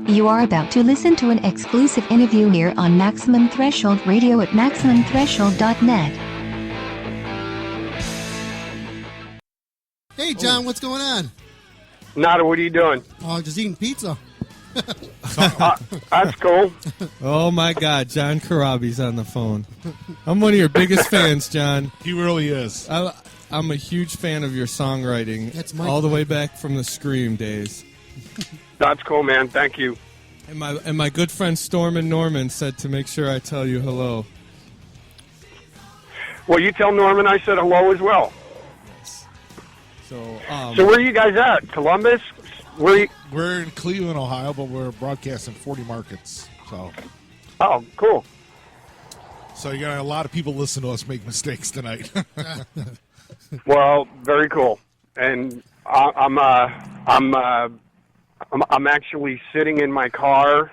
You are about to listen to an exclusive interview here on Maximum Threshold Radio at MaximumThreshold.net. Hey, John, what's going on? Nada, what are you doing? Oh, just eating pizza. That's cool. Oh, my God. John Corabi's on the phone. I'm one of your biggest fans, John. He really is. I'm a huge fan of your songwriting. That's my all the way back from the Scream days. That's cool, man. Thank you. And my good friend Storm and Norman said to make sure I tell you hello. Well, you tell Norman I said hello as well. So where are you guys at? Columbus? We're in Cleveland, Ohio, but we're broadcasting 40 markets. Oh, cool. So you got a lot of people listen to us make mistakes tonight. Well, very cool. And I'm actually sitting in my car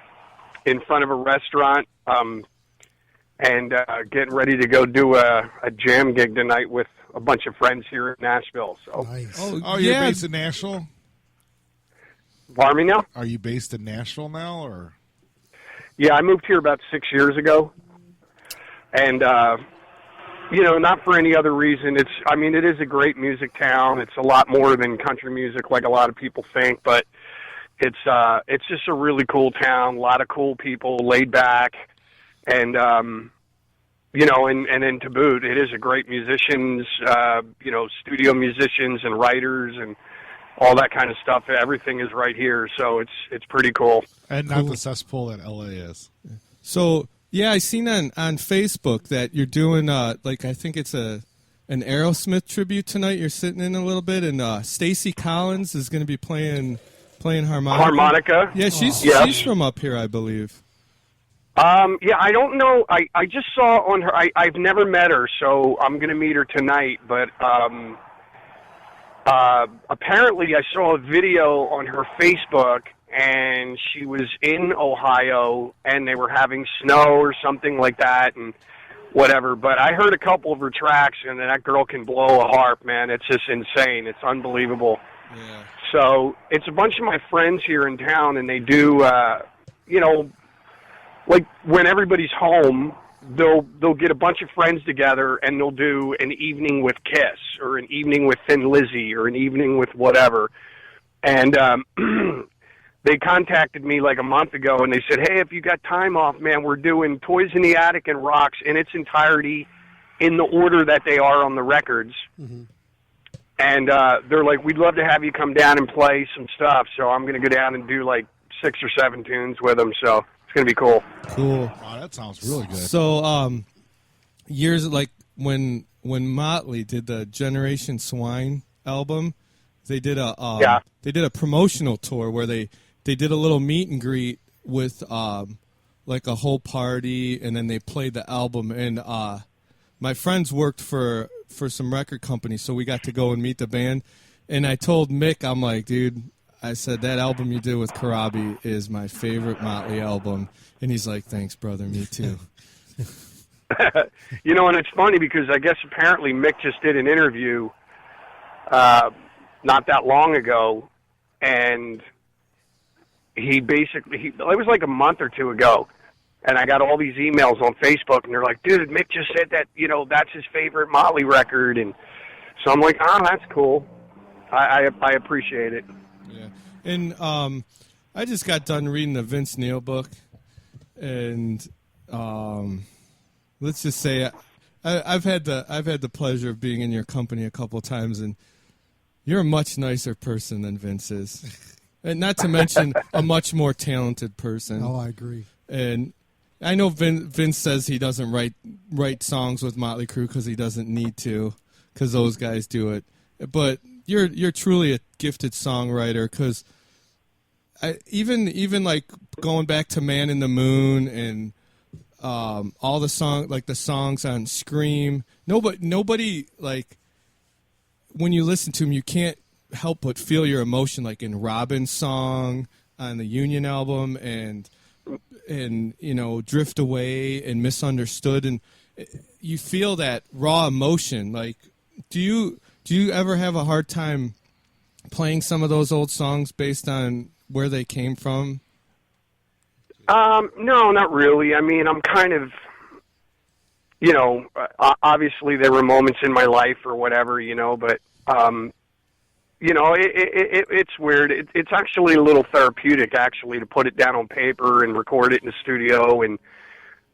in front of a restaurant and getting ready to go do a jam gig tonight with a bunch of friends here in Nashville. So, Nice. Oh, you're based in Nashville? pardon me now? Are you based in Nashville now, or? Yeah, I moved here about 6 years ago. And, not for any other reason. It is a great music town. It's a lot more than country music like a lot of people think, but it's just a really cool town, a lot of cool people, laid back, and and then to boot, it is a great musicians, studio musicians and writers and all that kind of stuff. Everything is right here, so it's pretty cool. And not the cesspool that LA is. So, yeah, I seen on Facebook that you're doing, I think it's an Aerosmith tribute tonight. You're sitting in a little bit, and Stacey Collins is going to be playing harmonica. Harmonica? Yeah, she's from up here, I believe. Yeah, I don't know. I just saw on her. I've never met her, so I'm going to meet her tonight. But apparently, I saw a video on her Facebook, and she was in Ohio, and they were having snow or something like that, and whatever. But I heard a couple of her tracks, and that girl can blow a harp, man. It's just insane. It's unbelievable. Yeah. So it's a bunch of my friends here in town, and they do, like when everybody's home, they'll get a bunch of friends together, and they'll do an evening with Kiss, or an evening with Thin Lizzy, or an evening with whatever. And they contacted me like a month ago, and they said, hey, if you got time off, man, we're doing Toys in the Attic and Rocks in its entirety in the order that they are on the records. Mm-hmm. And they're like, we'd love to have you come down and play some stuff. So I'm going to go down and do like 6 or 7 tunes with them. So it's going to be cool. Cool. Wow, that sounds really good. So years like when Motley did the Generation Swine album, they did a promotional tour where they did a little meet and greet with like a whole party, and then they played the album. And my friends worked for some record companies, so we got to go and meet the band. And I told Mick, I'm like, dude, I said, that album you did with Corabi is my favorite Motley album. And he's like, thanks, brother, me too. And it's funny because I guess apparently Mick just did an interview not that long ago, and it was like a month or two ago, and I got all these emails on Facebook, and they're like, dude, Mick just said that, that's his favorite Motley record. And so I'm like, that's cool. I appreciate it. Yeah. And I just got done reading the Vince Neil book, and let's just say I've had the pleasure of being in your company a couple of times, and you're a much nicer person than Vince is. And not to mention a much more talented person. Oh, I agree. And I know Vince says he doesn't write songs with Motley Crue because he doesn't need to, because those guys do it. But you're truly a gifted songwriter, because even like going back to Man in the Moon and all the songs on Scream, nobody like, when you listen to them, you can't help but feel your emotion, like in Robin's song on the Union album, and Drift Away and Misunderstood, and you feel that raw emotion. Like, do you ever have a hard time playing some of those old songs based on where they came from? No, not really. I mean, I'm kind of, obviously there were moments in my life or whatever, but, it's weird. It's actually a little therapeutic, actually, to put it down on paper and record it in the studio and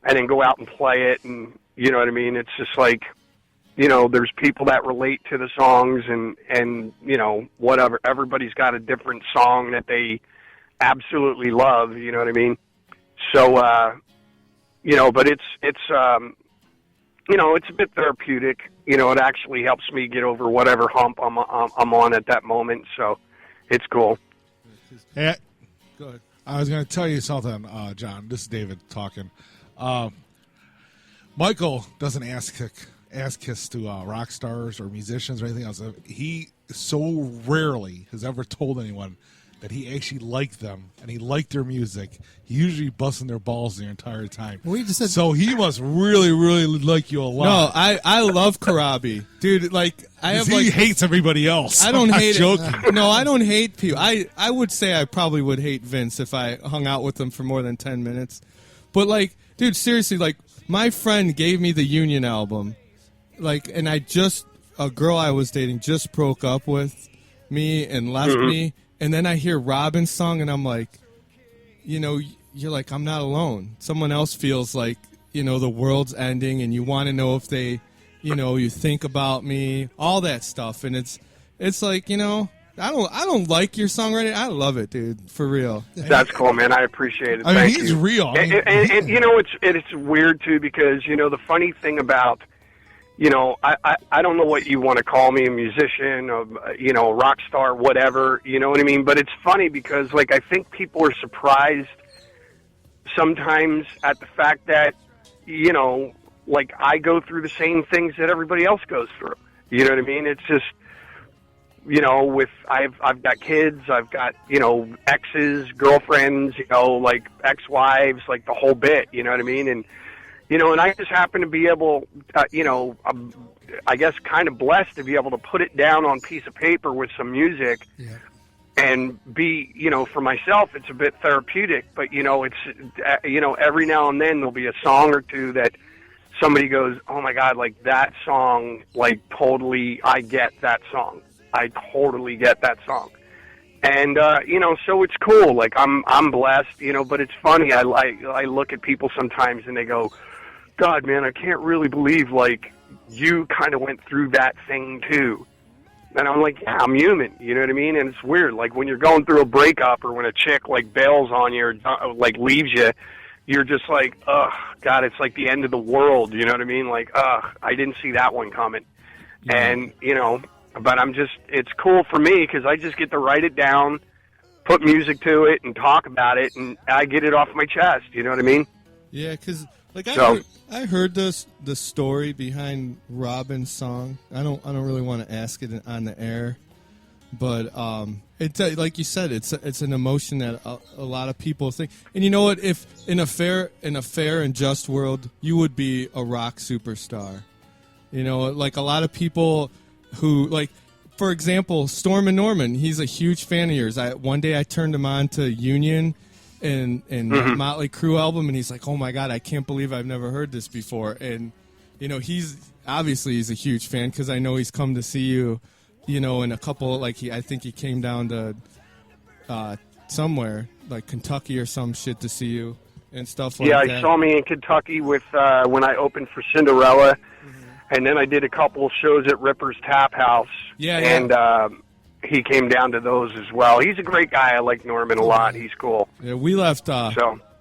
then go out and play it. And, you know what I mean? It's just like, there's people that relate to the songs and whatever. Everybody's got a different song that they absolutely love, you know what I mean? So, but it's a bit therapeutic. It actually helps me get over whatever hump I'm on at that moment. So it's cool. Hey, Go ahead. I was going to tell you something, John. This is David talking. Michael doesn't ask us to rock stars or musicians or anything else. He so rarely has ever told anyone that he actually liked them and he liked their music. He usually busting their balls the entire time. Well, he just said, so he must really, really like you a lot. No, I love Corabi, dude. Like He hates everybody else. I don't hate joking. No, I don't hate people. I would say I probably would hate Vince if I hung out with him for more than 10 minutes. But like, dude, seriously, like my friend gave me the Union album, like, and a girl I was dating just broke up with me and left me. And then I hear Robin's song, and I'm like, you're like, I'm not alone. Someone else feels like, the world's ending, and you want to know if they, you think about me, all that stuff. And it's like, I don't like your songwriting. I love it, dude, for real. That's cool, man. I appreciate it. I mean, Thank he's you. real. I mean, and it's weird too because the funny thing about I don't know what you want to call me, a musician, a rock star, whatever, you know what I mean? But it's funny because, like, I think people are surprised sometimes at the fact that, like, I go through the same things that everybody else goes through. You know what I mean? It's just, I've got kids, I've got, exes, girlfriends, like ex-wives, like the whole bit, you know what I mean? And I just happen to be able, I guess kind of blessed to be able to put it down on a piece of paper with some music and be, for myself, it's a bit therapeutic, but, it's, every now and then there'll be a song or two that somebody goes, oh my God, like that song, like totally, I get that song. I totally get that song. And, so it's cool. Like I'm blessed, but it's funny. I look at people sometimes and they go, God, man, I can't really believe, like, you kind of went through that thing, too. And I'm like, yeah, I'm human, you know what I mean? And it's weird. Like, when you're going through a breakup or when a chick, like, bails on you or, like, leaves you, you're just like, ugh, God, it's like the end of the world, you know what I mean? Like, ugh, I didn't see that one coming. Yeah. And, but it's cool for me because I just get to write it down, put music to it, and talk about it, and I get it off my chest, you know what I mean? Yeah, because... Like I heard the story behind Robin's song. I don't really want to ask it on the air, but it's like you said, it's an emotion that a lot of people think. And you know what? If in a fair and just world, you would be a rock superstar. Like a lot of people who, like, for example, Storm and Norman. He's a huge fan of yours. One day I turned him on to Union. And Motley Crue album, and he's like, oh my God, I can't believe I've never heard this before. And he's a huge fan because I know he's come to see you, in a couple, like I think he came down to somewhere like Kentucky or some shit to see you and stuff like that. Yeah, he saw me in Kentucky with when I opened for Cinderella, and then I did a couple of shows at Ripper's Tap House. Yeah, and he came down to those as well. He's a great guy. I like Norman a lot. He's cool. Yeah, we left.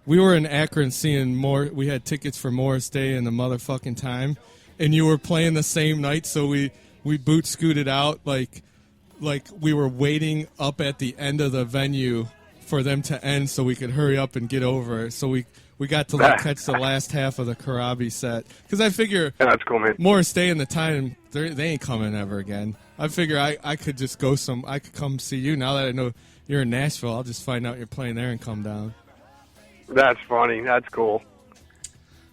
We were in Akron seeing more. We had tickets for Morris Day and the motherfucking time, and you were playing the same night. So we boot scooted out like we were waiting up at the end of the venue for them to end so we could hurry up and get over. So we got to catch the last half of the Corabi set because I figure that's cool, man. Morris Day and the time they ain't coming ever again. I figure I could just go I could come see you. Now that I know you're in Nashville, I'll just find out you're playing there and come down. That's funny. That's cool.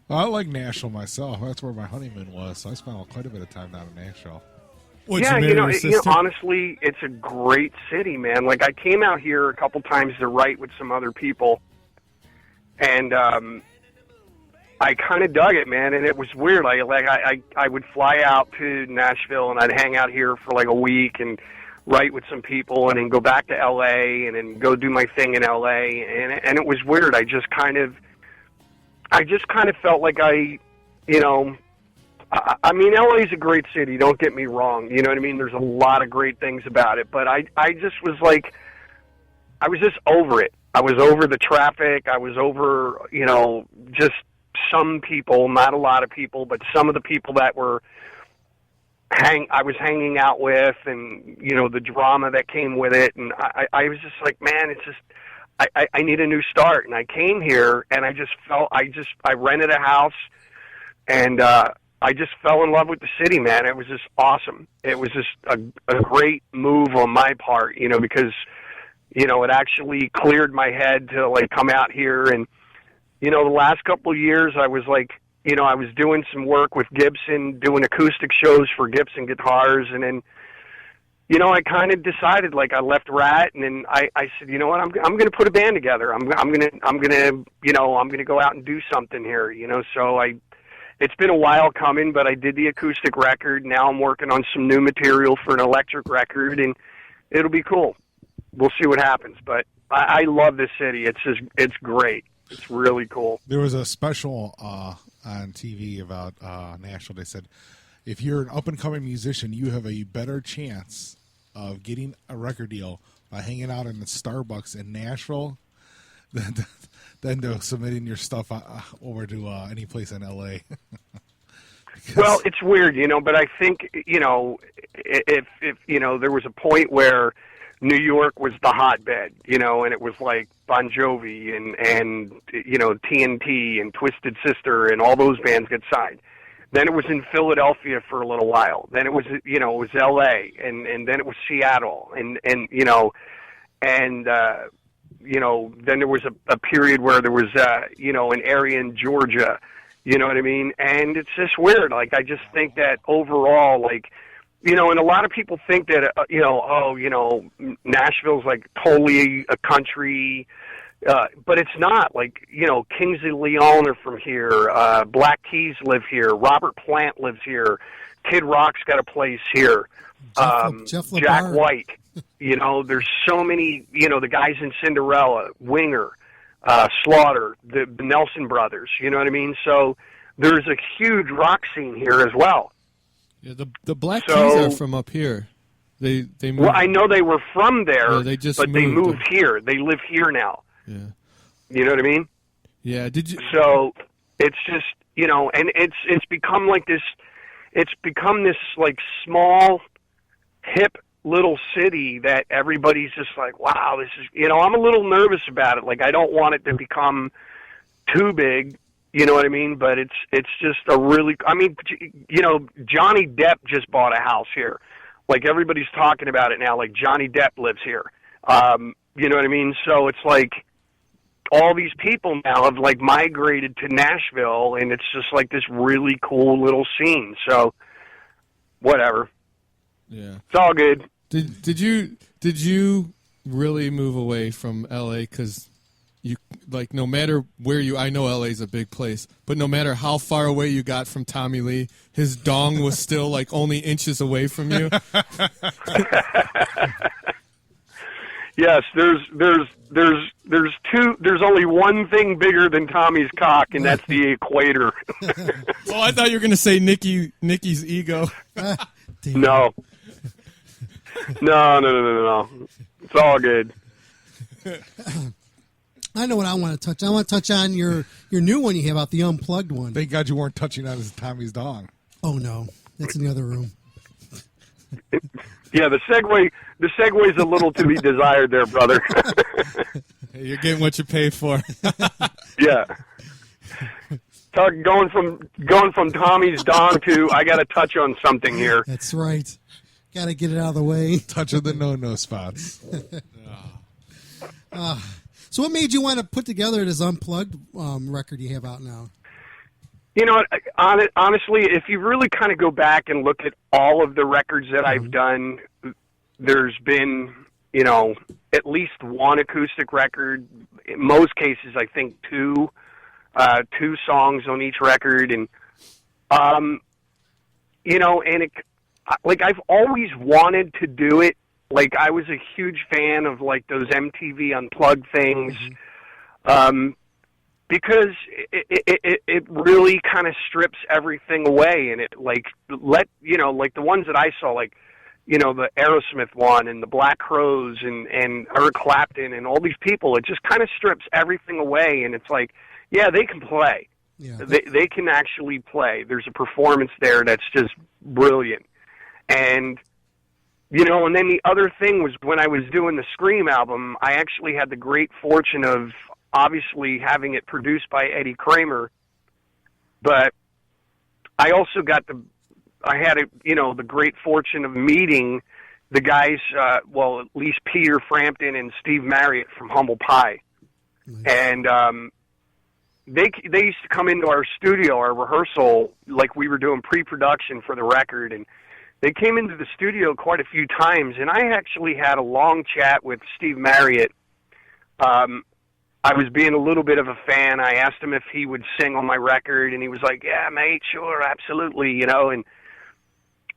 Well, I like Nashville myself. That's where my honeymoon was. So I spent quite a bit of time down in Nashville. Honestly, it's a great city, man. Like, I came out here a couple times to write with some other people, And I kind of dug it, man, and it was weird. I would fly out to Nashville, and I'd hang out here for like a week and write with some people, and then go back to L.A. and then go do my thing in L.A. And it was weird. I just kind of felt like I mean, LA's a great city, don't get me wrong. You know what I mean? There's a lot of great things about it. But I just was like, I was just over it. I was over the traffic. I was over, just some people, not a lot of people, but some of the people that I was hanging out with, and, the drama that came with it. And I was just like, man, it's just, I need a new start. And I came here, and I just felt, I rented a house, and, I just fell in love with the city, man. It was just awesome. It was just a great move on my part, because, it actually cleared my head to like come out here. And, the last couple of years I was like, I was doing some work with Gibson, doing acoustic shows for Gibson guitars. And then, I kind of decided, like, I left Rat, and then I said, you know what, I'm going to put a band together. I'm going to go out and do something here, so it's been a while coming, but I did the acoustic record. Now I'm working on some new material for an electric record, and it'll be cool. We'll see what happens. But I love this city. It's great. It's really cool. There was a special on TV about Nashville. They said, if you're an up-and-coming musician, you have a better chance of getting a record deal by hanging out in the Starbucks in Nashville than to submitting your stuff over to any place in L.A. Well, it's weird, but I think, if there was a point where New York was the hotbed, and it was like Bon Jovi and TNT and Twisted Sister and all those bands get signed. Then it was in Philadelphia for a little while. Then it was, it was L.A. and then it was Seattle and then there was a period where there was, an area in Georgia, you know what I mean? And it's just weird. Like, I just think that overall, like, and a lot of people think that, Nashville's like totally a country, but it's not. Like, Kings of Leon are from here, Black Keys live here, Robert Plant lives here, Kid Rock's got a place here, Jeff Jack White. There's so many, the guys in Cinderella, Winger, Slaughter, the Nelson Brothers, you know what I mean? So there's a huge rock scene here as well. Yeah, the Black Keys are from up here. They moved. Well, I know they were from there, yeah, they moved here. They live here now. Yeah. You know what I mean? Yeah, did you? So it's just, and it's become like this, it's become this like small, hip little city that everybody's just like, wow, this is, I'm a little nervous about it. Like, I don't want it to become too big, you know what I mean? But it's just a really, Johnny Depp just bought a house here. Like, everybody's talking about it now. Like, Johnny Depp lives here. You know what I mean? So it's like all these people now have like migrated to Nashville, and it's just like this really cool little scene. So whatever. Yeah. It's all good. Did you really move away from LA because you, like, no matter where I know LA's a big place, but no matter how far away you got from Tommy Lee, his dong was still like only inches away from you? Yes, there's only one thing bigger than Tommy's cock, and that's the equator. Oh, I thought you were going to say Nikki's ego. No. No. It's all good. I know what I want to touch. I want to touch on your new one you have out, the unplugged one. Thank God you weren't touching on Tommy's dong. Oh no, that's in the other room. Yeah, the segue's a little to be desired there, brother. Hey, you're getting what you pay for. Yeah. Going from Tommy's dong to I got to touch on something here. That's right. Got to get it out of the way. Touching the no spots. So what made you want to put together this unplugged record you have out now? You know, honestly, if you really kind of go back and look at all of the records that I've done, there's been, you know, at least one acoustic record. In most cases, I think two songs on each record, and you know, and it, like, I've always wanted to do it. Like, I was a huge fan of like those MTV Unplugged things, because it really kind of strips everything away, and it like you know, like the ones that I saw, like, you know, the Aerosmith one and the Black Crowes and Eric Clapton and all these people, it just kind of strips everything away, and it's like, yeah, they can play. Yeah. They can actually play. There's a performance there that's just brilliant. And, you know, and then the other thing was when I was doing the Scream album, I actually had the great fortune of obviously having it produced by Eddie Kramer, but I also got the great fortune of meeting the guys, well, at least Peter Frampton and Steve Marriott from Humble Pie. Nice. And they used to come into our studio, our rehearsal, like we were doing pre-production for the record, and they came into the studio quite a few times, and I actually had a long chat with Steve Marriott. I was being a little bit of a fan. I asked him if he would sing on my record, and he was like, yeah, mate, sure, absolutely, you know. And,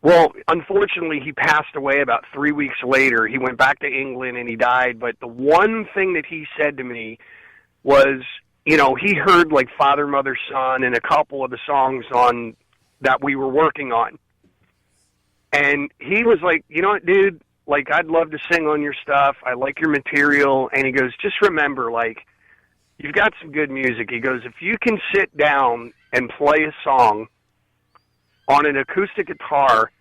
well, unfortunately, he passed away about 3 weeks later. He went back to England, and he died. But the one thing that he said to me was, you know, he heard, like, Father, Mother, Son and a couple of the songs on that we were working on. And he was like, you know what, dude, like, I'd love to sing on your stuff. I like your material. And he goes, just remember, like, you've got some good music. He goes, if you can sit down and play a song on an acoustic guitar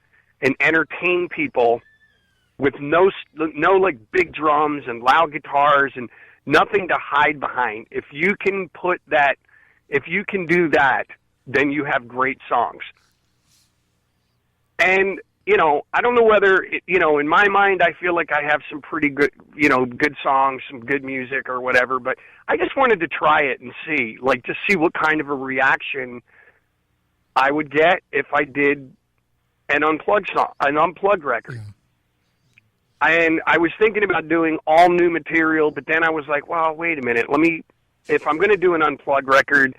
and entertain people with no like big drums and loud guitars and nothing to hide behind, if you can do that, then you have great songs. And, you know, I don't know whether, you know, in my mind, I feel like I have some pretty good, you know, good songs, some good music or whatever, but I just wanted to try it and see, like, to see what kind of a reaction I would get if I did an unplugged song, an unplugged record. Yeah. And I was thinking about doing all new material, but then I was like, well, wait a minute, if I'm going to do an unplugged record,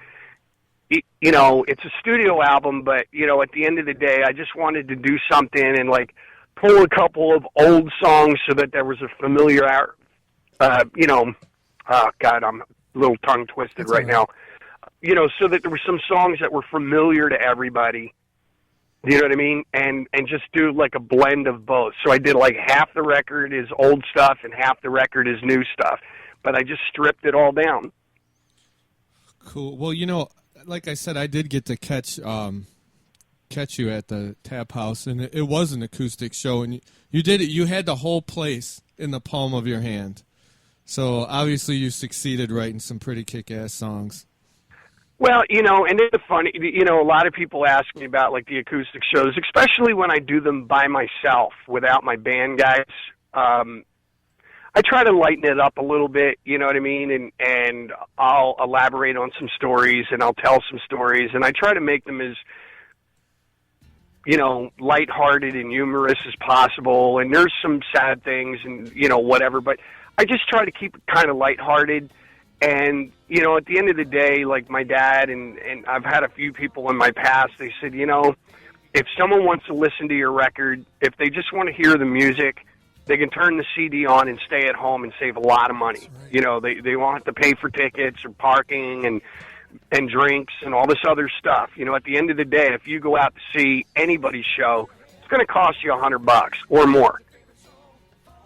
you know, it's a studio album, but, you know, at the end of the day, I just wanted to do something and, like, pull a couple of old songs so that there was a familiar, you know, oh, God, I'm a little tongue-twisted right now. You know, so that there were some songs that were familiar to everybody, you know what I mean? And just do, like, a blend of both. So I did, like, half the record is old stuff and half the record is new stuff. But I just stripped it all down. Cool. Well, you know, like I said, I did get to catch you at the Tap House, and it was an acoustic show, and you did it. You had the whole place in the palm of your hand. So obviously you succeeded writing some pretty kick-ass songs. Well, you know, and it's funny, you know, a lot of people ask me about, like, the acoustic shows, especially when I do them by myself without my band guys. I try to lighten it up a little bit, you know what I mean? And I'll elaborate on some stories and I'll tell some stories, and I try to make them as, you know, lighthearted and humorous as possible. And there's some sad things and, you know, whatever, but I just try to keep it kind of lighthearted. And, you know, at the end of the day, like my dad and I've had a few people in my past, they said, you know, if someone wants to listen to your record, if they just want to hear the music, they can turn the CD on and stay at home and save a lot of money. Right. You know, they won't have to pay for tickets or parking and drinks and all this other stuff. You know, at the end of the day, if you go out to see anybody's show, it's going to cost you $100 or more.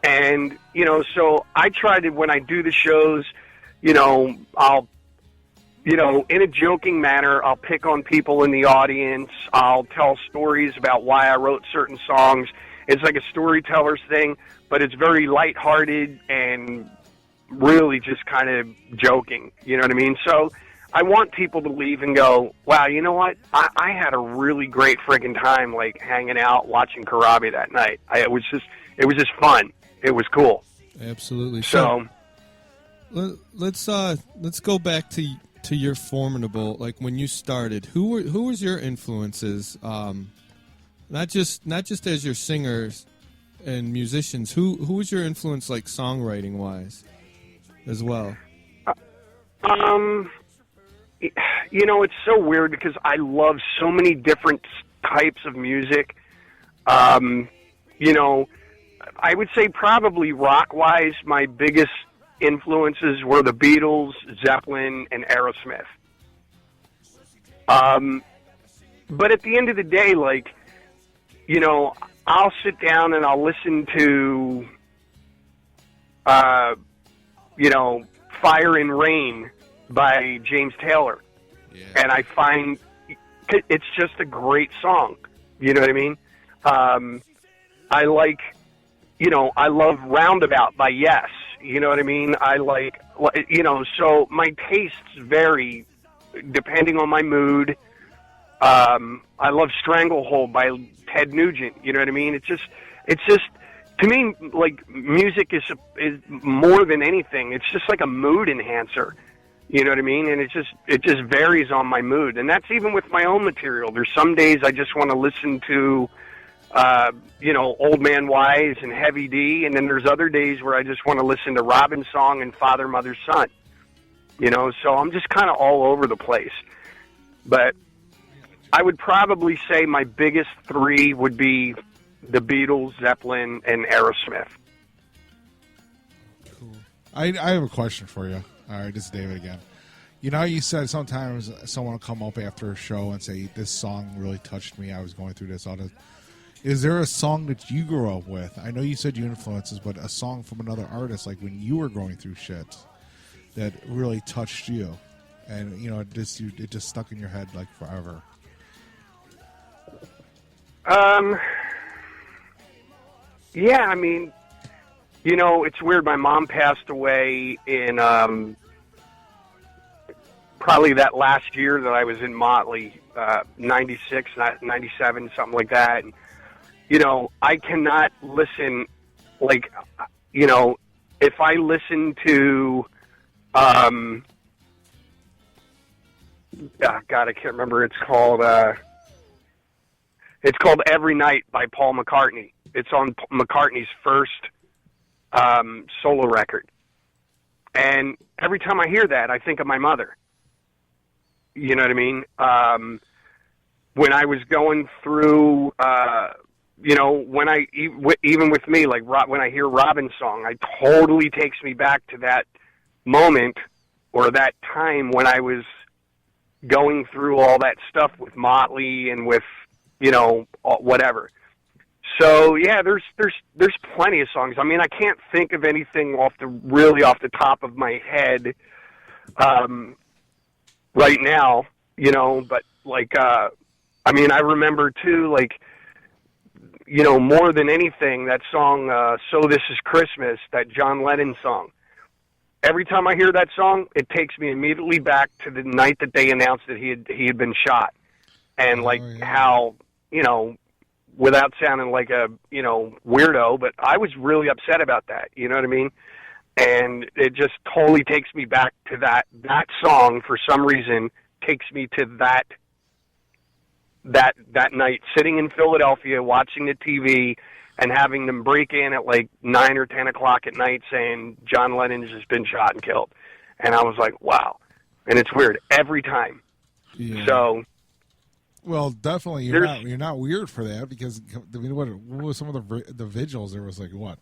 And, you know, so I try to, when I do the shows, you know, I'll, you know, in a joking manner, I'll pick on people in the audience. I'll tell stories about why I wrote certain songs. It's like a storyteller's thing, but it's very lighthearted and really just kind of joking. You know what I mean? So I want people to leave and go, wow, you know what? I had a really great friggin' time, like, hanging out, watching Corabi that night. It was just fun. It was cool. Absolutely. So let's go back to your formidable, like, when you started. Who was your influences? Not just as your singers, and musicians, who was your influence, like songwriting wise, as well? You know, it's so weird because I love so many different types of music. You know, I would say probably rock-wise, my biggest influences were the Beatles, Zeppelin, and Aerosmith. But at the end of the day, like, you know, I'll sit down and I'll listen to, you know, Fire and Rain by James Taylor. Yeah. And I find it's just a great song. You know what I mean? I like, you know, I love Roundabout by Yes. You know what I mean? I like, you know, so my tastes vary depending on my mood. I love Stranglehold by Ted Nugent. You know what I mean? It's just to me, like, music is more than anything. It's just like a mood enhancer. You know what I mean? And it just varies on my mood. And that's even with my own material. There's some days I just want to listen to, you know, Old Man Wise and Heavy D. And then there's other days where I just want to listen to Robin's Song and Father, Mother, Son. You know, so I'm just kind of all over the place. But I would probably say my biggest three would be the Beatles, Zeppelin, and Aerosmith. Cool. I have a question for you. All right, this is David again. You know how you said sometimes someone will come up after a show and say, this song really touched me, I was going through this. Is there a song that you grew up with? I know you said you influences, but a song from another artist, like when you were going through shit, that really touched you? And, you know, it just stuck in your head like forever. Yeah, I mean, you know, it's weird. My mom passed away in probably that last year that I was in Motley, 96, 97, something like that. And, you know, I cannot listen, like, you know, if I listen to, God, I can't remember. It's called Every Night by Paul McCartney. It's on McCartney's first solo record. And every time I hear that, I think of my mother. You know what I mean? When I was going through, you know, even with me, like when I hear Robin's song, it totally takes me back to that moment or that time when I was going through all that stuff with Motley and with, you know, whatever. So yeah, there's plenty of songs. I mean, I can't think of anything off the top of my head right now, you know, but like I mean, I remember too, like, you know, more than anything, that song So This Is Christmas, that John Lennon song. Every time I hear that song, it takes me immediately back to the night that they announced that he had been shot. And like how, you know, without sounding like a, you know, weirdo, but I was really upset about that. You know what I mean? And it just totally takes me back to that song. For some reason, takes me to that night, sitting in Philadelphia, watching the TV, and having them break in at like 9 or 10 o'clock at night saying John Lennon's just been shot and killed. And I was like, wow. And it's weird every time. Yeah. So. Well, definitely, you're not weird for that, because I mean, what was some of the vigils? There was like what,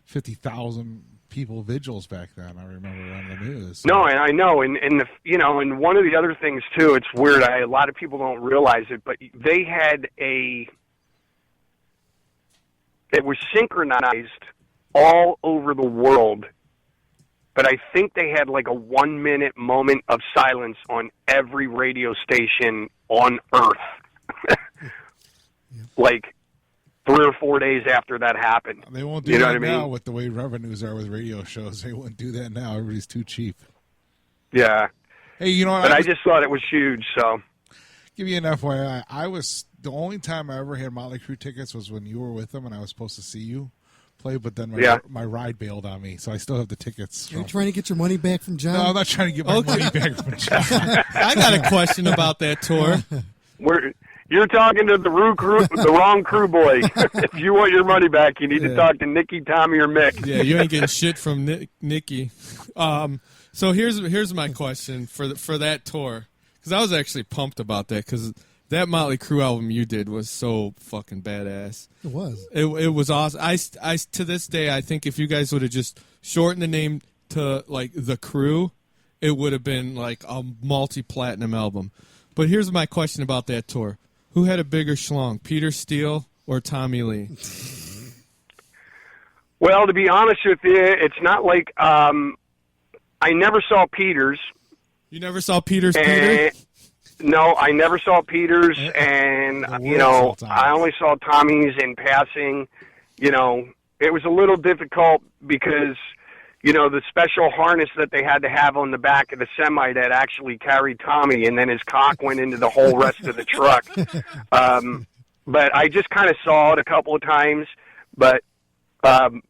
50,000 people vigils back then. I remember on the news. So. No, and I know, and you know, and one of the other things too, it's weird. A lot of people don't realize it, but they had it was synchronized all over the world. But I think they had like a 1-minute moment of silence on every radio station on Earth. Like 3 or 4 days after that happened. They won't do that now with the way revenues are with radio shows. They wouldn't do that now. Everybody's too cheap. Yeah. Hey, you know what? But I just thought it was huge, so. Give you an FYI. The only time I ever had Motley Crue tickets was when you were with them and I was supposed to see you play, but then my ride bailed on me, so I still have the tickets. Are you trying to get your money back from John? No, I'm not trying to get my money back from John. I got a question about that tour. You're talking to the wrong crew, boy. If you want your money back, you need to talk to Nicky, Tommy, or Mick. Yeah, you ain't getting shit from Nicky. So here's my question for that tour, because I was actually pumped about that, because that Motley Crue album you did was so fucking badass. It was. It was awesome. I to this day, I think if you guys would have just shortened the name to like The Crew, it would have been like a multi-platinum album. But here's my question about that tour. Who had a bigger schlong, Peter Steele or Tommy Lee? Well, to be honest with you, it's not like I never saw Peter's. You never saw Peter's, Peter? No, I never saw Peter's, and, I only saw Tommy's in passing. It was a little difficult because, the special harness that they had to have on the back of the semi that actually carried Tommy, and then his cock went into the whole rest of the truck. But I just kind of saw it a couple of times, but... and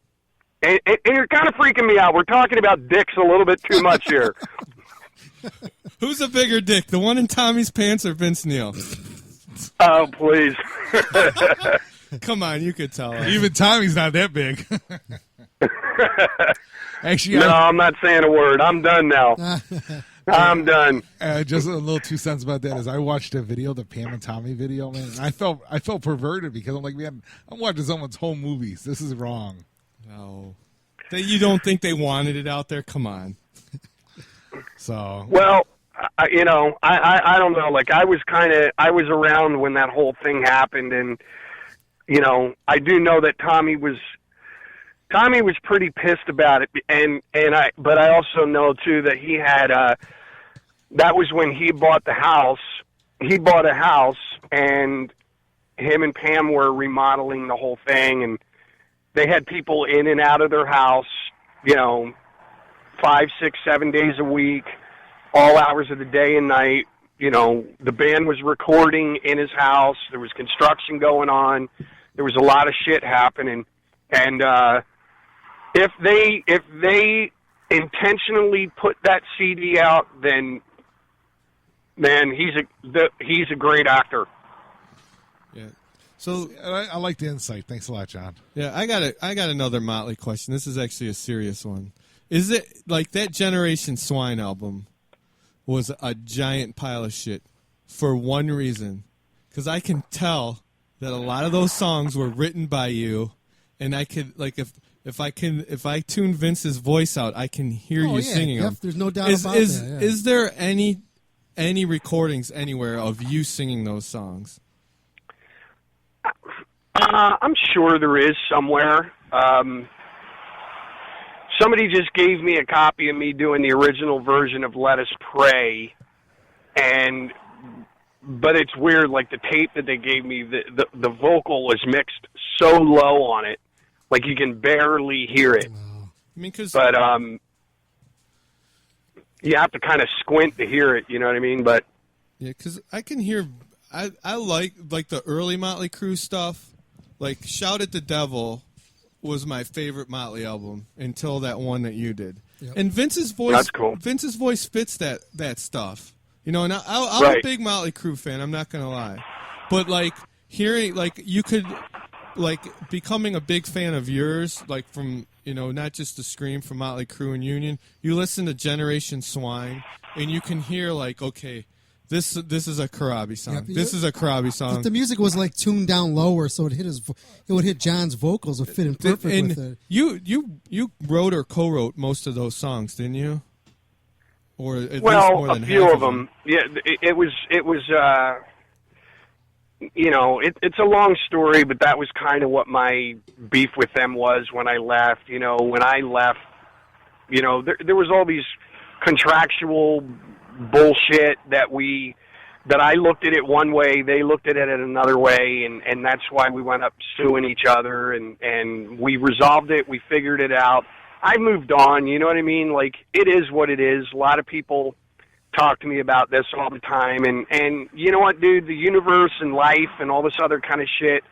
you're kind of freaking me out. We're talking about dicks a little bit too much here. Who's a bigger dick, the one in Tommy's pants or Vince Neil? Oh, please. Come on, you could tell us. Even Tommy's not that big. Actually, no, I'm not saying a word. I'm done now. I'm done. Just a little 2 cents about that is I watched a video, the Pam and Tommy video, man. And I felt perverted because I'm like, man, I'm watching someone's home movies. This is wrong. No. You don't think they wanted it out there? Come on. So well, I don't know. Like I was around when that whole thing happened, and I do know that Tommy was pretty pissed about it, but I also know too that he had that was when he bought the house. He bought a house, and him and Pam were remodeling the whole thing, and they had people in and out of their house, 5, 6, 7 days a week, all hours of the day and night. The band was recording in his house. There was construction going on. There was a lot of shit happening. And if they intentionally put that CD out, then man, he's a great actor. Yeah. So I like the insight. Thanks a lot, John. Yeah, I got another Motley question. This is actually a serious one. Is it like that Generation Swine album was a giant pile of shit for one reason? Because I can tell that a lot of those songs were written by you, and I could like if I tune Vince's voice out, I can hear you singing them. There's no doubt about that. Yeah. Is there any recordings anywhere of you singing those songs? I'm sure there is somewhere. Somebody just gave me a copy of me doing the original version of Let Us Pray, but it's weird, like the tape that they gave me, the vocal was mixed so low on it, like you can barely hear it. Wow. I mean, but you have to kind of squint to hear it, you know what I mean? But yeah, because I can hear, I like the early Motley Crue stuff. Like Shout at the Devil was my favorite Motley album until that one that you did. Yep. And Vince's voice, that's cool. Vince's voice fits that stuff. And I'm right. a big Motley Crue fan, I'm not going to lie. But like hearing, like you could, like becoming a big fan of yours, like from, not just the Scream from Motley Crue and Union, you listen to Generation Swine and you can hear like, okay, This is a Corabi song. Yeah, this is a Corabi song. But the music was like tuned down lower, so it would hit John's vocals. It fit in perfect with it. You wrote or co-wrote most of those songs, didn't you? Or at least more than a few half of them. Yeah, it was. It's a long story, but that was kind of what my beef with them was when I left. When I left, there was all these contractual bullshit that I looked at it one way, they looked at it another way, and that's why we wound up suing each other, and we resolved it, we figured it out. I moved on, you know what I mean? Like, it is what it is. A lot of people talk to me about this all the time, and you know what, dude, the universe and life and all this other kind of shit,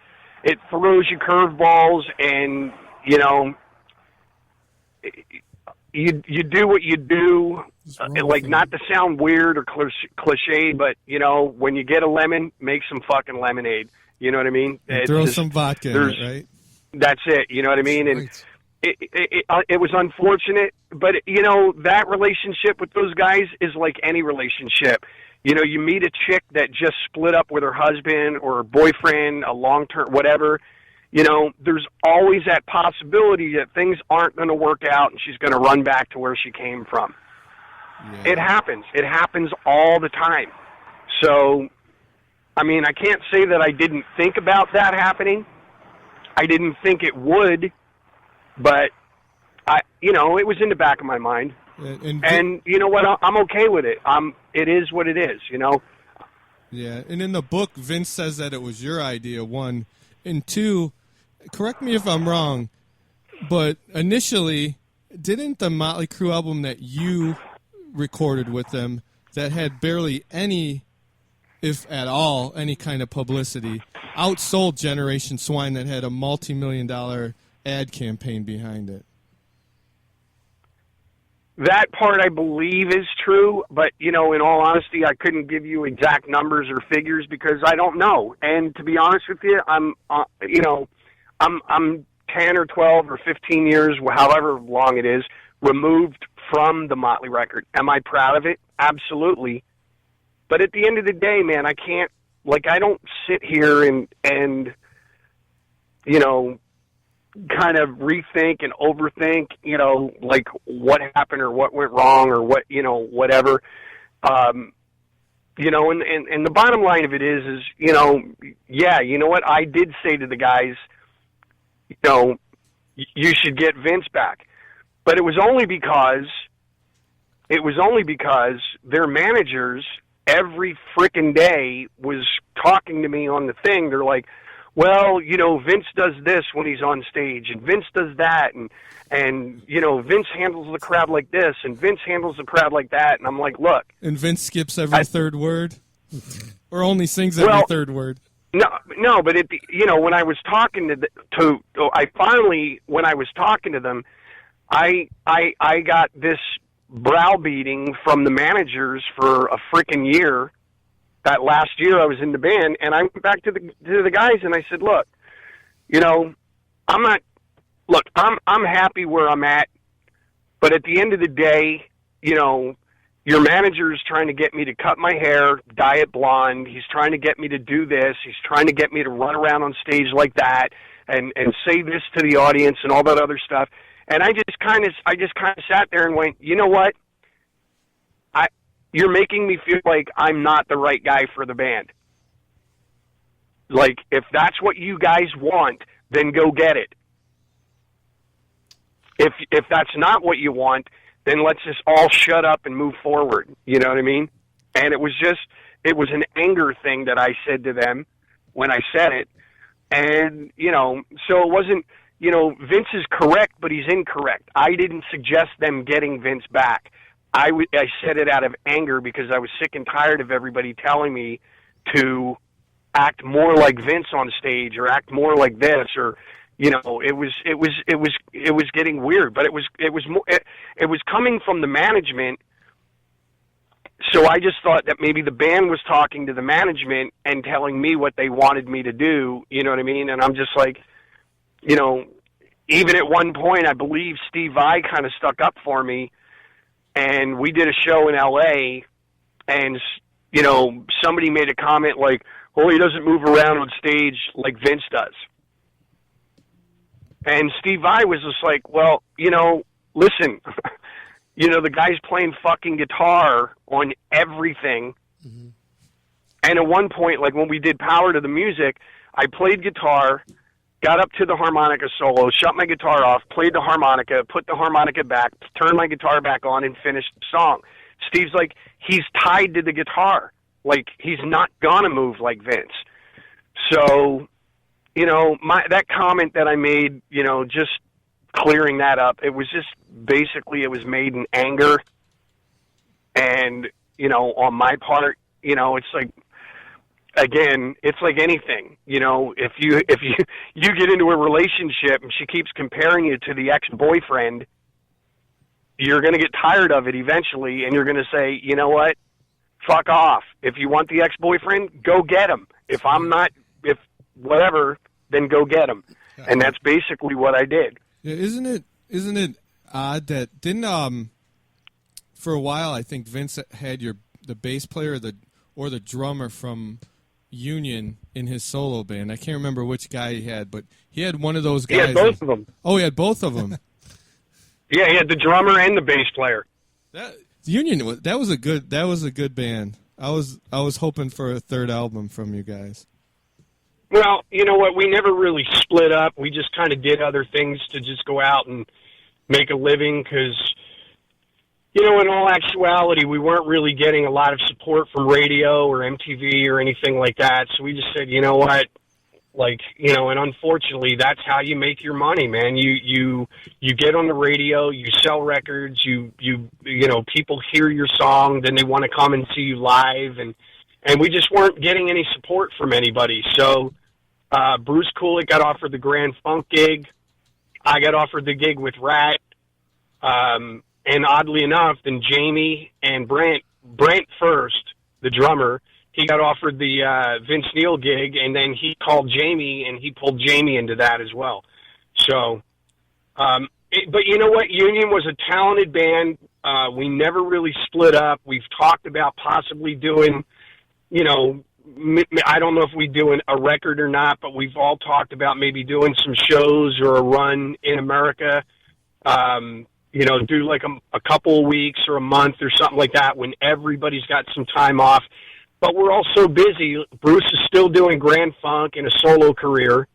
it throws you curveballs, and, you do what you do, like, not to sound weird or cliche, but, you know, when you get a lemon, make some fucking lemonade. You know what I mean? Throw some vodka in it, right? That's it. You know what I mean? And it was unfortunate, but, you know, that relationship with those guys is like any relationship. You know, you meet a chick that just split up with her husband or her boyfriend, a long-term, whatever. You know, there's always that possibility that things aren't going to work out and she's going to run back to where she came from. Yeah. It happens. It happens all the time. So, I mean, I can't say that I didn't think about that happening. I didn't think it would, but you know, it was in the back of my mind. And you know what? I'm okay with it. It is what it is, you know? Yeah, and in the book, Vince says that it was your idea, one. And two, correct me if I'm wrong, but initially, didn't the Motley Crue album that you recorded with them that had barely any, if at all, any kind of publicity, outsold Generation Swine that had a multi-million-dollar ad campaign behind it? That part I believe is true, but, you know, in all honesty, I couldn't give you exact numbers or figures because I don't know. And to be honest with you, I'm 10 or 12 or 15 years, however long it is, removed from the Motley record. Am I proud of it? Absolutely. But at the end of the day, man, I can't, like, I don't sit here and you know, kind of rethink and overthink, you know, like what happened or what went wrong or what, you know, whatever. You know, and the bottom line of it is, you know, yeah, you know what? I did say to the guys, you know, you should get Vince back. But it was only because their managers every frickin' day was talking to me on the thing. They're like, well, you know, Vince does this when he's on stage, and Vince does that, and you know, Vince handles the crowd like this, and Vince handles the crowd like that, and I'm like, look. And Vince skips every third word? Or only sings every third word? No, but you know, when I was talking when I was talking to them, I got this browbeating from the managers for a frickin' year. That last year I was in the band, and I went back to the guys and I said, look, you know, I'm happy where I'm at, but at the end of the day, you know, your manager's trying to get me to cut my hair, dye it blonde. He's trying to get me to do this. He's trying to get me to run around on stage like that and say this to the audience and all that other stuff. And I just kind of sat there and went, you know what? You're making me feel like I'm not the right guy for the band. Like, if that's what you guys want, then go get it. If that's not what you want, then let's just all shut up and move forward. You know what I mean? And it was an anger thing that I said to them when I said it. And, you know, so it wasn't, you know, Vince is correct, but he's incorrect. I didn't suggest them getting Vince back. I said it out of anger because I was sick and tired of everybody telling me to act more like Vince on stage or act more like this, or, you know, it was getting weird, but it was coming from the management. So I just thought that maybe the band was talking to the management and telling me what they wanted me to do. You know what I mean? And I'm just like, you know, even at one point, I believe Steve Vai kind of stuck up for me. And we did a show in L.A., and, you know, somebody made a comment like, oh, he doesn't move around on stage like Vince does. And Steve Vai was just like, well, you know, listen, you know, the guy's playing fucking guitar on everything. Mm-hmm. And at one point, like when we did Power to the Music, I played guitar, got up to the harmonica solo, shut my guitar off, played the harmonica, put the harmonica back, turned my guitar back on, and finished the song. Steve's like, he's tied to the guitar. Like, he's not gonna move like Vince. So, you know, that comment that I made, you know, just clearing that up, it was just basically, it was made in anger. And, you know, on my part, you know, it's like, again, it's like anything, you know, if you get into a relationship and she keeps comparing you to the ex-boyfriend, you're going to get tired of it eventually, and you're going to say, you know what, fuck off. If you want the ex-boyfriend, go get him. If whatever, then go get him. And that's basically what I did. Yeah, isn't it odd that didn't for a while I think Vince had the bass player or the drummer from Union in his solo band. I can't remember which guy he had, but he had one of those guys. He had both of them. Oh, he had both of them. Yeah, he had the drummer and the bass player. That was a good band. I was hoping for a third album from you guys. Well, you know what? We never really split up. We just kind of did other things to just go out and make a living because, you know, in all actuality, we weren't really getting a lot of support from radio or MTV or anything like that. So we just said, you know what? Like, you know, and unfortunately, that's how you make your money, man. You get on the radio, you sell records, you know, people hear your song, then they want to come and see you live, and we just weren't getting any support from anybody. So Bruce Kulick got offered the Grand Funk gig. I got offered the gig with Rat. And oddly enough, then Jamie and Brent first, the drummer, he got offered the Vince Neil gig, and then he called Jamie, and he pulled Jamie into that as well. So, but you know what? Union was a talented band. We never really split up. We've talked about possibly doing, you know, I don't know if we do a record or not, but we've all talked about maybe doing some shows or a run in America. You know, do like a couple of weeks or a month or something like that when everybody's got some time off. But we're all so busy. Bruce is still doing Grand Funk in a solo career.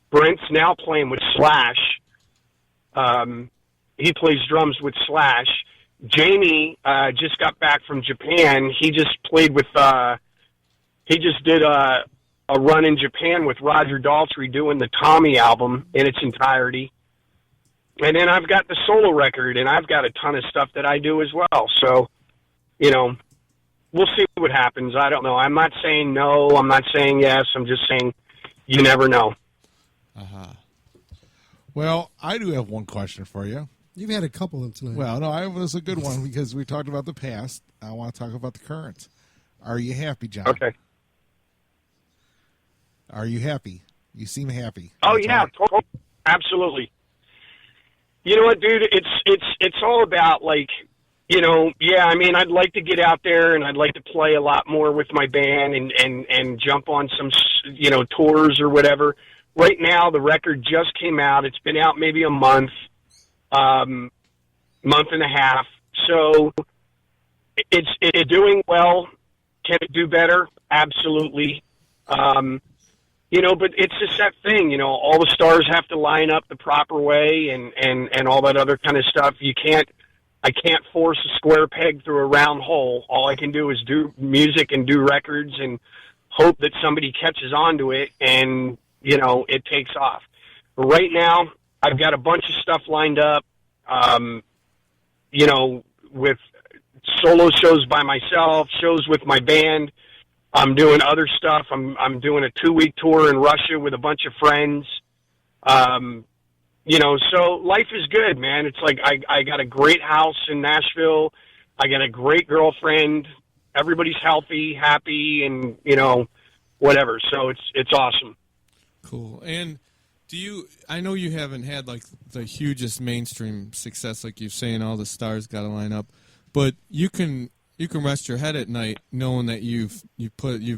Brent's now playing with Slash. He plays drums with Slash. Jamie just got back from Japan. He just played with he just did a run in Japan with Roger Daltrey doing the Tommy album in its entirety. And then I've got the solo record, and I've got a ton of stuff that I do as well. So, you know, we'll see what happens. I don't know. I'm not saying no. I'm not saying yes. I'm just saying you never know. Uh-huh. Well, I do have one question for you. You've had a couple of them tonight. Well, no, it was a good one because we talked about the past. I want to talk about the current. Are you happy, John? Okay. Are you happy? You seem happy. Oh, yeah, absolutely. You know what, dude? It's all about, like, you know, yeah, I mean, I'd like to get out there and I'd like to play a lot more with my band and jump on some, you know, tours or whatever. Right now, the record just came out. It's been out maybe a month and a half. So it's doing well. Can it do better? Absolutely. You know, but it's just that thing, you know, all the stars have to line up the proper way and all that other kind of stuff. I can't force a square peg through a round hole. All I can do is do music and do records and hope that somebody catches on to it and, you know, it takes off. But right now, I've got a bunch of stuff lined up, you know, with solo shows by myself, shows with my band. I'm doing other stuff. I'm doing a 2-week tour in Russia with a bunch of friends. You know, so life is good, man. It's like I got a great house in Nashville. I got a great girlfriend. Everybody's healthy, happy, and, you know, whatever. So it's awesome. Cool. And I know you haven't had like the hugest mainstream success, like you're saying, all the stars got to line up, but you can rest your head at night knowing that you've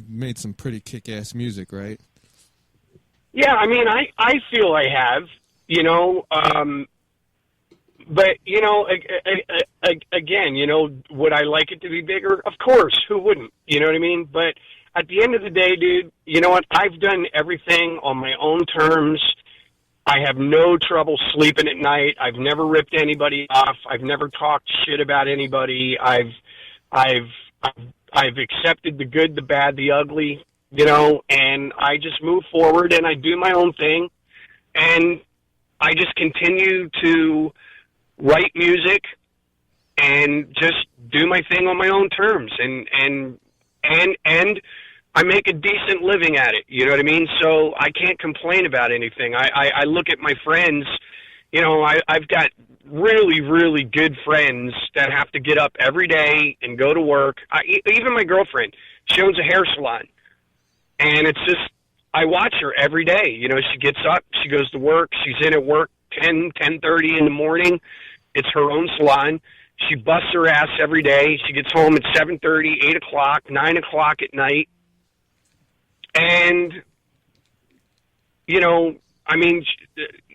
made some pretty kick-ass music, right? Yeah, I mean, I feel I have, you know, but, you know, again, you know, would I like it to be bigger? Of course, who wouldn't? You know what I mean? But at the end of the day, dude, you know what? I've done everything on my own terms. I have no trouble sleeping at night. I've never ripped anybody off. I've never talked shit about anybody. I've accepted the good, the bad, the ugly, you know, and I just move forward and I do my own thing, and I just continue to write music and just do my thing on my own terms, and I make a decent living at it. You know what I mean? So I can't complain about anything. I look at my friends, you know, I've got really, really good friends that have to get up every day and go to work. Even my girlfriend, she owns a hair salon. And it's just, I watch her every day. You know, she gets up, she goes to work, she's in at work 10:30 in the morning. It's her own salon. She busts her ass every day. She gets home at 7:30, 8 o'clock, 9 o'clock at night. And, you know, I mean,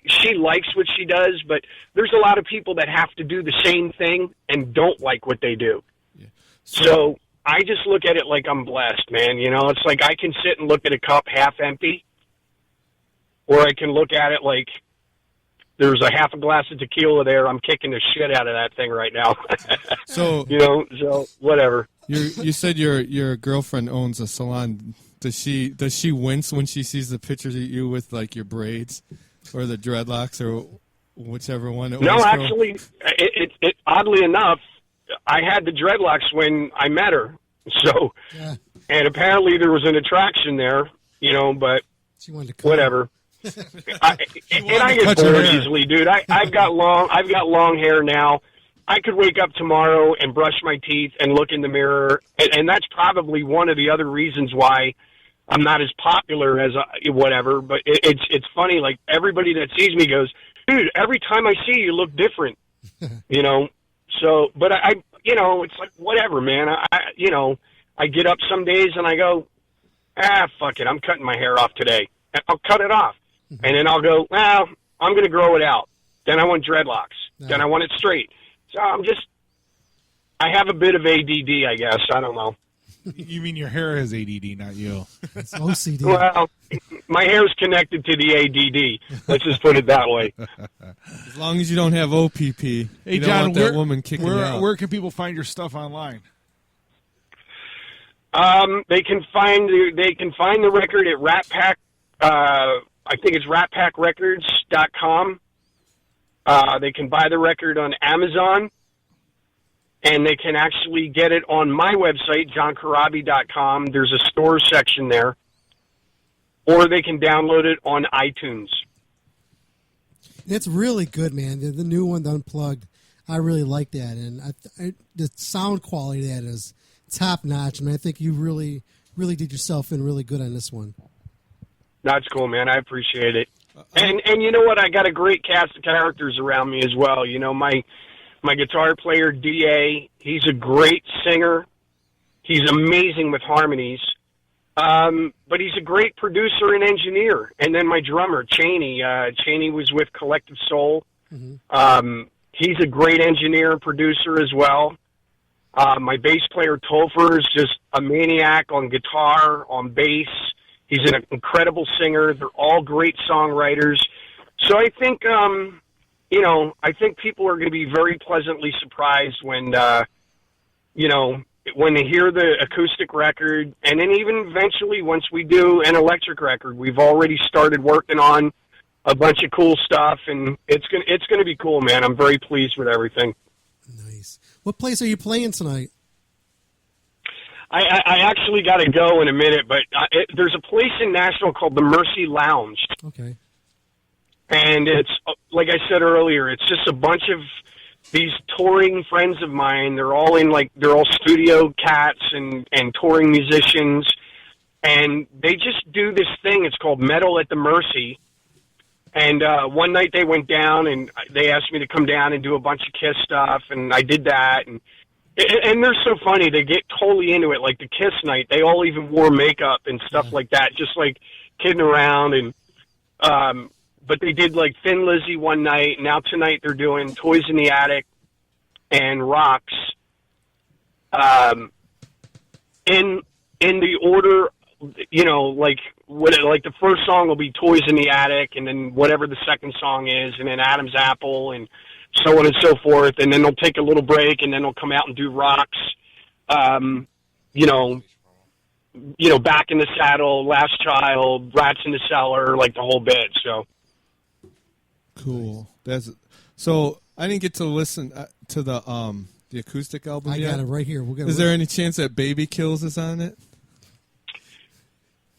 she likes what she does, but there's a lot of people that have to do the same thing and don't like what they do. Yeah. So I just look at it like I'm blessed, man. You know, it's like I can sit and look at a cup half empty, or I can look at it like there's a half a glass of tequila there. I'm kicking the shit out of that thing right now. So, you know, so whatever. You said your girlfriend owns a salon. Does she wince when she sees the pictures of you with like your braids or the dreadlocks or whichever one it was? No, actually, it oddly enough, I had the dreadlocks when I met her. So, yeah. And apparently there was an attraction there, you know, but she wanted to whatever. I get bored easily, dude. I've got long hair now. I could wake up tomorrow and brush my teeth and look in the mirror, and that's probably one of the other reasons why I'm not as popular as whatever. But it's funny. Like everybody that sees me goes, dude, every time I see you, you look different, you know. So, but I you know, it's like whatever, man. I get up some days and I go, fuck it, I'm cutting my hair off today. And I'll cut it off, and then I'll go, well, I'm going to grow it out. Then I want dreadlocks. No. Then I want it straight. So I have a bit of ADD, I guess. I don't know. You mean your hair has ADD, not you? It's OCD. Well, my hair's connected to the ADD. Let's just put it that way. As long as you don't have OPP. Hey, you John, don't want that woman kicking you out. Where can people find your stuff online? They can find the record at Rat Pack. I think it's ratpackrecords.com. They can buy the record on Amazon. And they can actually get it on my website, johncorabi.com. There's a store section there. Or they can download it on iTunes. It's really good, man. The new one, the Unplugged, I really like that. And the sound quality of that is top-notch. And I think you really, really did yourself in really good on this one. That's cool, man. I appreciate it. And you know what? I got a great cast of characters around me as well. You know, my guitar player, D.A., he's a great singer. He's amazing with harmonies. But he's a great producer and engineer. And then my drummer, Cheney. Cheney was with Collective Soul. Mm-hmm. He's a great engineer and producer as well. My bass player, Topher, is just a maniac on guitar, on bass. He's an incredible singer. They're all great songwriters. So I think... you know, I think people are going to be very pleasantly surprised when, you know, when they hear the acoustic record, and then even eventually once we do an electric record. We've already started working on a bunch of cool stuff, and it's gonna be cool, man. I'm very pleased with everything. Nice. What place are you playing tonight? I actually got to go in a minute, but there's a place in Nashville called the Mercy Lounge. Okay. And it's, like I said earlier, it's just a bunch of these touring friends of mine. They're all studio cats and touring musicians. And they just do this thing. It's called Metal at the Mercy. And one night they went down and they asked me to come down and do a bunch of Kiss stuff. And I did that. And they're so funny. They get totally into it. Like the Kiss night, they all even wore makeup and stuff like that, just like kidding around. And, but they did like Thin Lizzy one night. Now tonight they're doing Toys in the Attic and Rocks. In the order, you know, like the first song will be Toys in the Attic, and then whatever the second song is, and then Adam's Apple, and so on and so forth. And then they'll take a little break, and then they'll come out and do Rocks. You know, Back in the Saddle, Last Child, Rats in the Cellar, like the whole bit. So. Cool. So I didn't get to listen to the acoustic album yet. I got it right here. Is there any chance that Baby Kills is on it?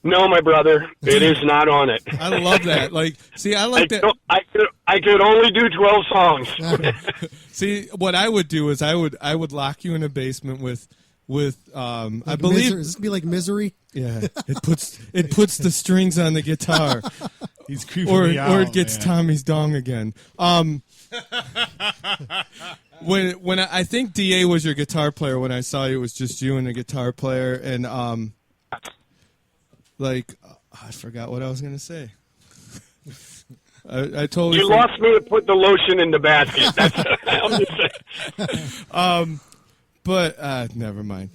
No, my brother, it is not on it. I love that. Like, see, I like that. I could only do 12 songs. See, what I would do is I would lock you in a basement with I Like believe Is this gonna be like Misery? yeah, it puts the strings on the guitar. He's creeping me out, or it gets man. Tommy's dong again. When I think DA was your guitar player, when I saw you, it was just you and a guitar player, and I forgot what I was gonna say. I totally You lost me to put the lotion in the basket. That's I'm just saying. but never mind.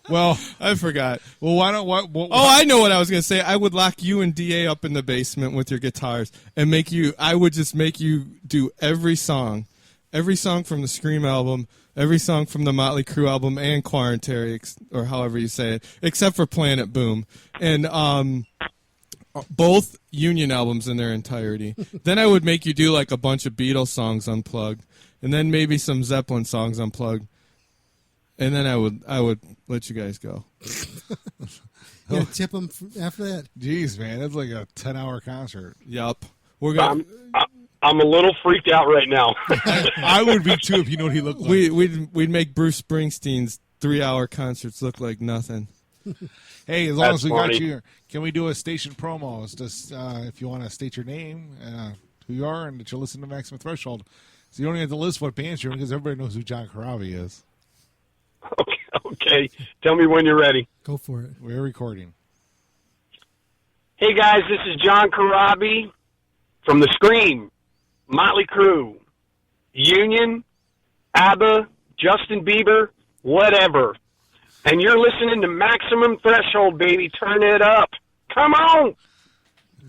Well, I forgot. well, why don't what? Oh, I know what I was gonna say. I would lock you and DA up in the basement with your guitars and make you. I would just make you do every song from the Scream album, every song from the Motley Crue album, and Quarantary, or however you say it, except for Planet Boom, and both Union albums in their entirety. Then I would make you do like a bunch of Beatles songs unplugged, and then maybe some Zeppelin songs unplugged. And then I would let you guys go. You gonna tip them after that? Jeez, man, that's like a 10-hour concert. Yup. We're gonna. I'm a little freaked out right now. I would be too if you know what he looked like. We'd make Bruce Springsteen's 3-hour concerts look like nothing. Hey, as long That's as we got funny. you here, can we do a station promo? It's just if you want to state your name, who you are, and that you listen to Maximum Threshold. So you don't even have to list what band you're in because everybody knows who John Corabi is. Okay. Tell me when you're ready. Go for it. We're recording. Hey guys, this is John Corabi from the Scream, Motley Crue, Union, ABBA, Justin Bieber, whatever. And you're listening to Maximum Threshold, baby. Turn it up. Come on.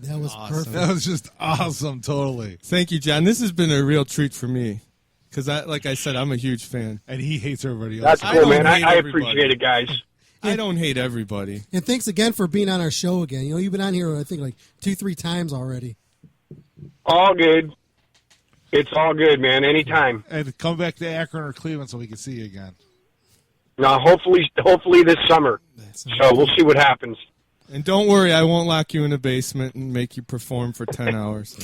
That was Awesome. perfect. That was just awesome, totally. Thank you, John. This has been a real treat for me because, like I said, I'm a huge fan. And he hates everybody else. That's I cool, don't man. hate I everybody. appreciate it, guys. I don't hate everybody. And thanks again for being on our show again. You know, you've been on here, I think, like 2-3 times already. All good. It's all good, man. Anytime. And come back to Akron or Cleveland so we can see you again. Now, hopefully this summer. So we'll see what happens. And don't worry, I won't lock you in a basement and make you perform for 10 hours.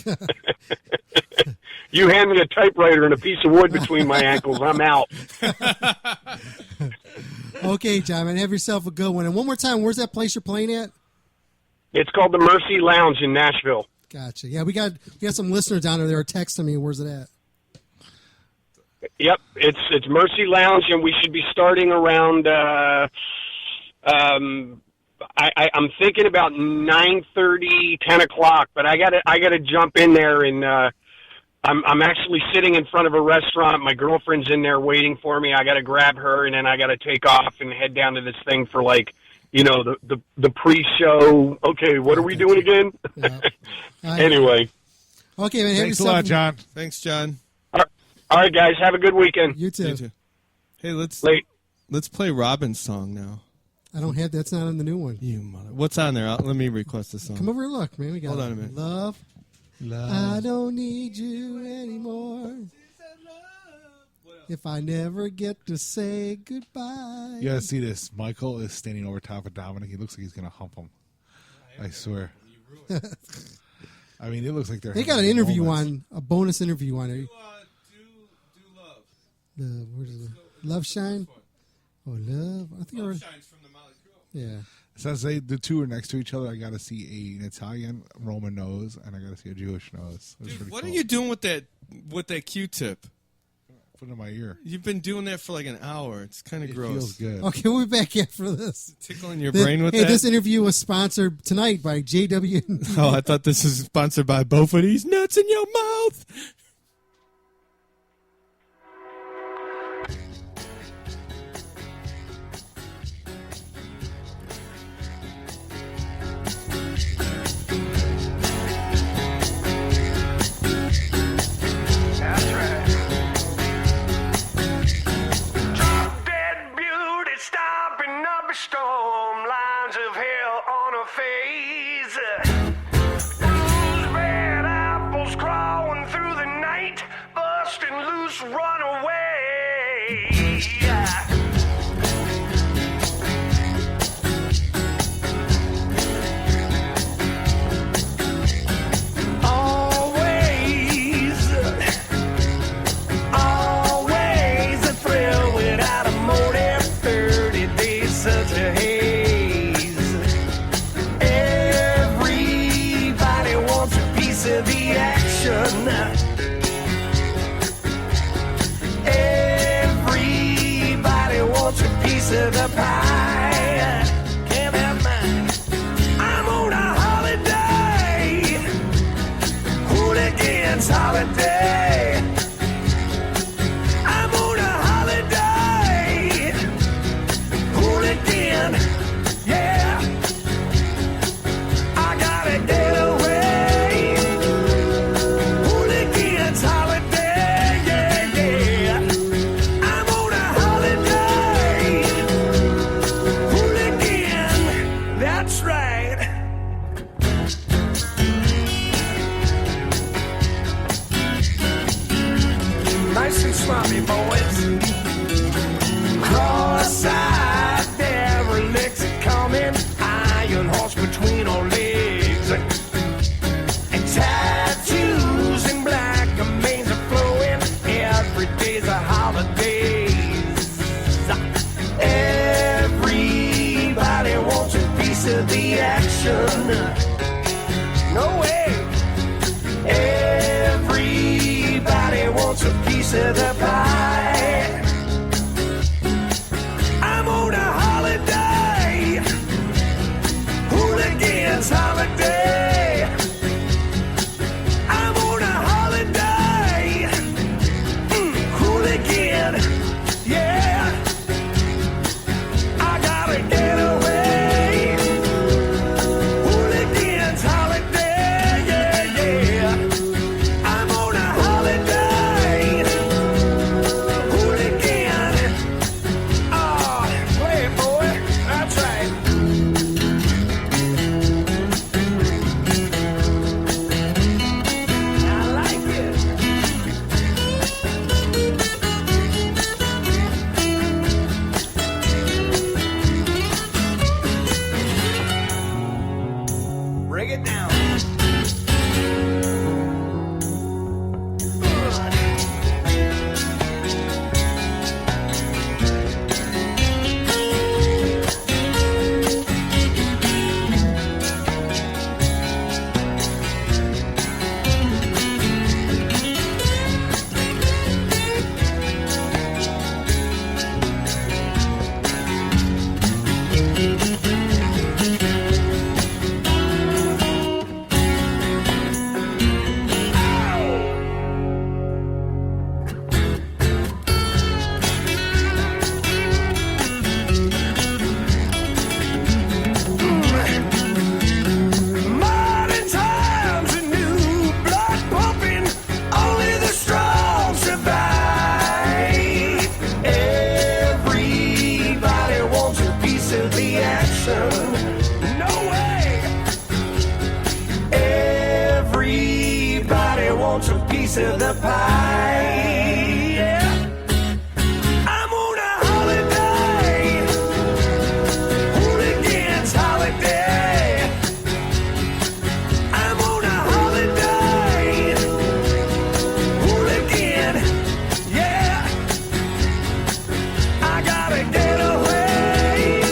You hand me a typewriter and a piece of wood between my ankles, I'm out. Okay, John, man, have yourself a good one. And one more time, where's that place you're playing at? It's called the Mercy Lounge in Nashville. Gotcha. Yeah, we got some listeners down there that are texting me. Where's it at? Yep, it's Mercy Lounge, and we should be starting around. I'm thinking about 9:30, 10 o'clock. But I gotta jump in there, and I'm actually sitting in front of a restaurant. My girlfriend's in there waiting for me. I gotta grab her, and then I gotta take off and head down to this thing for the pre-show. Okay, what are we doing again? Yeah. Anyway, Okay, man. Have Thanks a yourself lot, John. Thanks, John. all right, guys, have a good weekend. You too. You too. Hey, let's play Robin's song now. I don't have that's not on the new one. You mother. What's on there? Let me request a song. Come over and look, man. We got Hold on a minute. Love. I don't need you anymore. If I never get to say goodbye. You gotta see this. Michael is standing over top of Dominic. He looks like he's gonna hump him. I swear. I mean, it looks like They got an interview on, a bonus interview on it. Do love. Where's it? Love Shine? Oh, Love. I think I already. Shines from the Motley Crue. Yeah. Since the two are next to each other, I got to see an Italian Roman nose, and I got to see a Jewish nose. It was Dude, pretty what cool. are you doing with that Q-tip? Put it in my ear. You've been doing that for like an hour. It's kind of It gross. feels good. Okay, we'll be back after this. Tickling your brain with hey, that? this interview was sponsored tonight by JW. Oh, I thought this was sponsored by both of these nuts in your mouth. That's right. Drop dead beauty stomping up a storm, lines of hell on her face. Those red apples crawling through the night, busting loose, run away. of the pie. Can't have mine. I'm on a holiday. Hooligans holiday. I'm on a holiday. Hooligan, yeah. I gotta get away. Hooligans holiday, yeah, yeah. I'm on a holiday. Hooligan, that's right. Nice and sloppy, boys. Cross-eyed derelicts coming, iron horse between our legs, and tattoos in black, amaze are flowing. Every day's a holiday. Everybody wants a piece of the action. No way. Everybody wants a piece of the pie. I'm on a holiday. Hooligans holiday. I'm on a holiday. Hooligan, yeah. I gotta get away. Hooligans holiday, yeah, yeah. I'm on a holiday. Hooligan. Oh, play it, boy. That's right. I like it. Bring it down. Modern times and new blood pumping, only the strong survive. Everybody wants a piece of the action. No way. Everybody wants a piece of the pie. Yeah. I'm on a holiday. Hooligans holiday. I'm on a holiday. Hooligan, yeah. I gotta get away.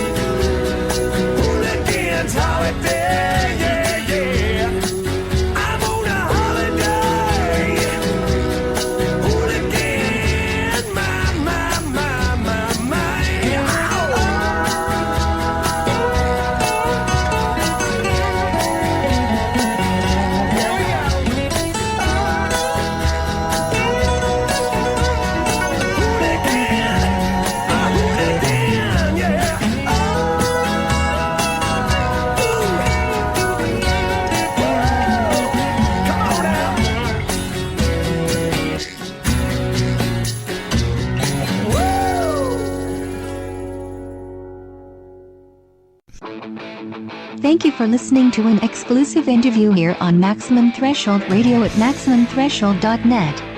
Hooligans holiday, yeah, yeah. I'm on a holiday. Hooligan, my, my, my, my, my. Here we go. Hooligan, a hooligan, yeah. Come on now. Thank you for listening to an exclusive interview here on Maximum Threshold Radio at MaximumThreshold.net.